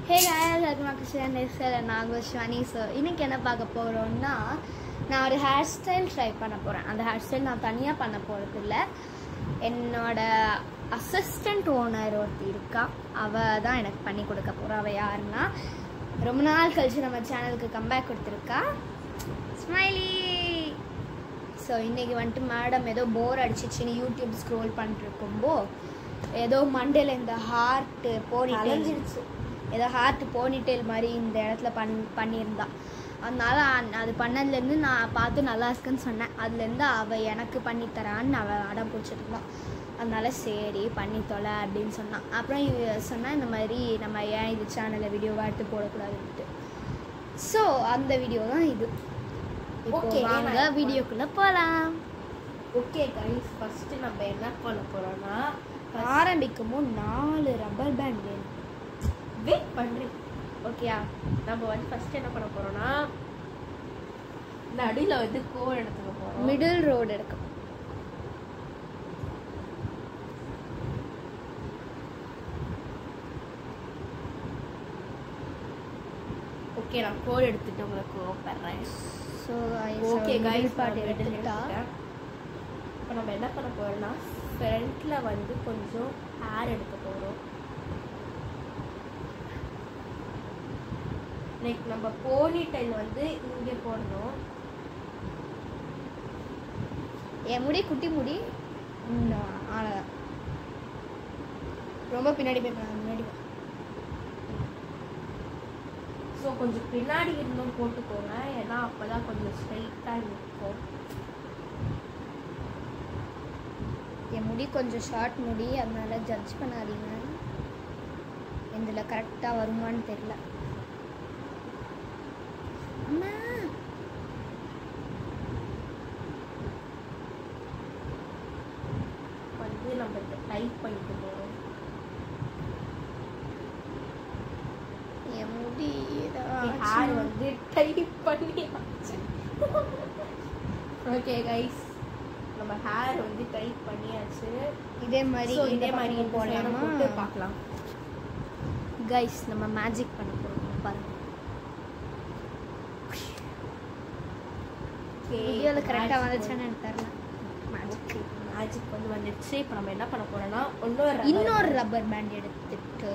Hey guys, welcome back to Channel Nagashwani. So, இன்னைக்கு என்ன பார்க்க போறோம்னா நான் ஒரு ஹேர் ஸ்டைல் ட்ரை பண்ண போறேன். அந்த ஹேர் ஸ்டைல் நான் தனியா பண்ண போறது இல்ல. என்னோட அசிஸ்டன்ட் ஓனர் ஒருத்தி இருக்கா. அவ தான் எனக்கு பண்ணி கொடுக்க போறா. அவ யாருன்னா ரொம்ப நாள் கழிச்சு நம்ம சேனலுக்கு கம்பேக் கொடுத்திருக்கா. ஸ்மைலி. ஸோ இன்னைக்கு வந்துட்டு மேடம் ஏதோ போர் அடிச்சிச்சுன்னு யூடியூப் ஸ்க்ரோல் பண்ணிட்டு இருக்கும்போ ஏதோ மண்டேல இந்த ஹார்ட் போனிட்டேல் ஏதோ ஹார்ட் போனிட்டேல் மாதிரி இந்த இடத்துல பண்ணியிருந்தா. அதனால அது பண்ணதுலேருந்து நான் பார்த்து நல்லா இருக்குன்னு சொன்னேன். அதுலேருந்து அவள் எனக்கு பண்ணித்தரான்னு அவள் அடம் பிடிச்சிருந்தான். அதனால சரி பண்ணி தொலை அப்படின்னு சொன்னான். அப்புறம் சொன்னால் இந்த மாதிரி நம்ம ஏன் இது சேனலில் வீடியோவாக எடுத்து போடக்கூடாதுன்ட்டு. ஸோ அந்த வீடியோ தான் இது. ஓகே வாங்க வீடியோக்குள்ளே போகலாம். ஓகே கைஸ், ஃபஸ்ட்டு நம்ம என்ன பண்ண போகிறோன்னா ஆரம்பிக்கும் போது 4 ரப்பர் பேண்ட் வேணும். வெயிட் பண்ணுறேன். ஓகேயா, நம்ம வந்து ஃபஸ்ட்டு என்ன பண்ண போகிறோன்னா நடுவில் வந்து கோல் எடுத்துக்க போகிறோம். மிடில் ரோடு எடுக்கணும். ஓகே, நான் கோல் எடுத்துட்டு உங்களுக்கு கூப்பிட்றேன். ஸோ ஓகே கைஸ், பாட்டு எடுத்துட்டா இப்போ நம்ம என்ன பண்ண போகிறோம்னா ஃப்ரண்ட்டில் வந்து கொஞ்சம் ஹேர் எடுக்க போகிறோம். லைக் நம்ம போனி டைல் வந்து இங்கே போடணும். என் முடி குட்டி முடி அவ்வளோதான். ரொம்ப பின்னாடி போய் முன்னாடி. ஸோ கொஞ்சம் பின்னாடி இருந்தும் போட்டுக்கோங்க, ஏன்னா அப்போ தான் கொஞ்சம் ஸ்ட்ரைட்டாக இருக்கும். என் முடி கொஞ்சம் ஷார்ட் முடி, அதனால ஜட்ஜ் பண்ணாதீங்க. இதில் கரெக்டாக வருமானு தெரியல. அம்மா வந்து நம்ம இதை டைப் பண்ணிட்டு போகிறோம். என் முடி ஹேர் வந்து டைப் பண்ணியாச்சு. ஓகே கைஸ், நம்ம ஹேர் வந்து டைப் பண்ணியாச்சு. இதே மாதிரி போடலாமா பார்க்கலாம். கைஸ் நம்ம மேஜிக் பண்ண போகிறோம் பாருங்க. வீடியோவில் கரெக்டாக வந்துச்சுன்னு எனக்கு தெரியல. மேஜிக் வந்து வந்துடுச்சு. இப்போ நம்ம என்ன பண்ண போறோம்னா இன்னொரு ரப்பர் பேண்ட் எடுத்துட்டு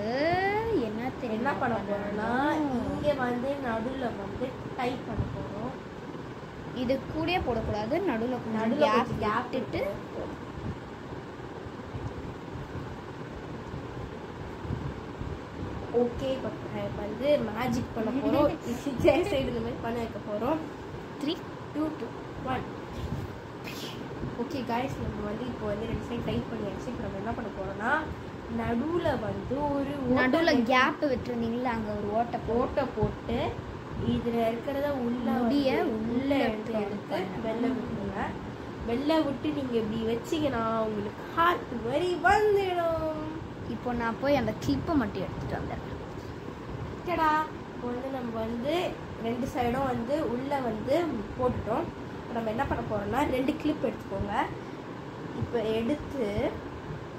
என்ன பண்ண போறோம்னா இங்கே வந்து நடுவில் வந்து டைப் பண்ண போகிறோம். இது கூடயே போடக்கூடாது, நடுவில் கேப் விட்டுட்டு ஓகே. இப்போ வந்து மேஜிக் பண்ண போகிறோம். சைடு இந்த மாதிரி பண்ண வைக்க போகிறோம். 3 2 1. ஓகே கைஸ், நம்ம வந்து இப்போ வந்து 2 சைடு டைப் பண்ணியாச்சு. இப்போ நம்ம என்ன பண்ண போகிறோம்னா நடுவில் வந்து நடுவில் கேப் விட்டுருந்தீங்களா, அங்கே ஒரு ஓட்டை போட்டு இதில் இருக்கிறத உள்ளே எடுத்து வெளில விட்டுருங்க. வெளில விட்டு நீங்கள் இப்படி வச்சிங்கன்னா உங்களுக்கு ஹார்ட் மாதிரி வந்துடும். இப்போ நான் போய் அந்த கிளிப்பை மட்டும் எடுத்துகிட்டு வந்துடுறேன். கேடா இப்போ வந்து நம்ம வந்து 2 சைடும் வந்து உள்ளே வந்து போட்டுட்டோம். நம்ம என்ன பண்ண போகிறோம்னா 2 கிளிப் எடுத்துக்கோங்க. இப்போ எடுத்து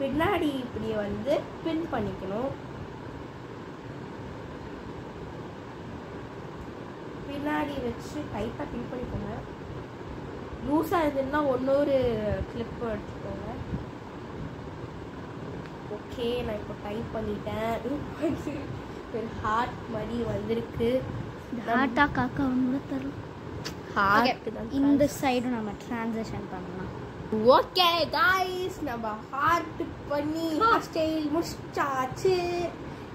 பின்னாடி இப்படி வந்து பின் பண்ணிக்கணும். பின்னாடி வச்சு டைட்டாக பின் பண்ணிக்கோங்க. லூஸாக இருந்ததுன்னா இன்னொரு கிளிப்பு எடுத்துக்கோங்க. ஓகே, நான் இப்போ டைப் பண்ணிட்டேன். ஒரு ஹார்ட் மாதிரி வந்திருக்கு. ஹார்ட்டா காக்கா ஒன்று தரும். இந்த சைடு நம்ம ட்ரான்சிஷன் பண்ணலாம். ஓகே गाइस, நம்ம ஹார்ட் பண்ணி ஹேர் ஸ்டைல் முடிச்சாச்சு.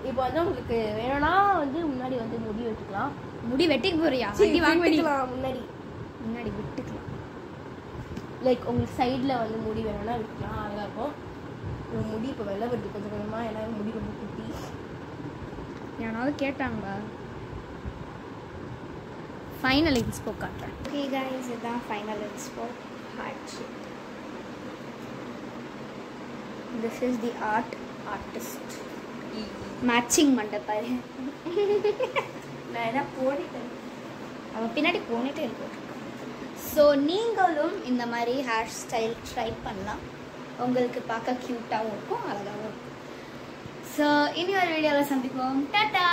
இப்போ வந்து உங்களுக்கு வேணும்னா வந்து முன்னாடி வந்து முடி வெட்டிக்கலாம். முடி வெட்டிக்க போறியா? வெட்டிக்கலாம். முன்னாடி விட்டுக்கலாம். லைக் உங்களுக்கு சைடில் வந்து முடி வேணும்னா விட்டுக்கலாம், அழகாக இருக்கும். முடி இப்போ வெள்ளை வருது கொஞ்சம் கொஞ்சமாக, ஏன்னா முடி ரொம்ப குட்டி. யாராவது கேட்டாங்க. ஃபைனல் இன்ஸ்போ காட்டுறேன். ஓகே गाइस, இதுதான் final inspo heart shape. This is the artist. Matching மண்டை பாரு. நான் என்ன போனிட்டேன், அவன் பின்னாடி போனிட்டே இருக்கும். ஸோ நீங்களும் இந்த மாதிரி ஹேர் ஸ்டைல் ட்ரை பண்ணலாம். உங்களுக்கு பார்க்க க்யூட்டாகவும் இருக்கும், அழகாகவும் இருக்கும். ஸோ இனி ஒரு வீடியோவில் சந்திப்போம். டாடா.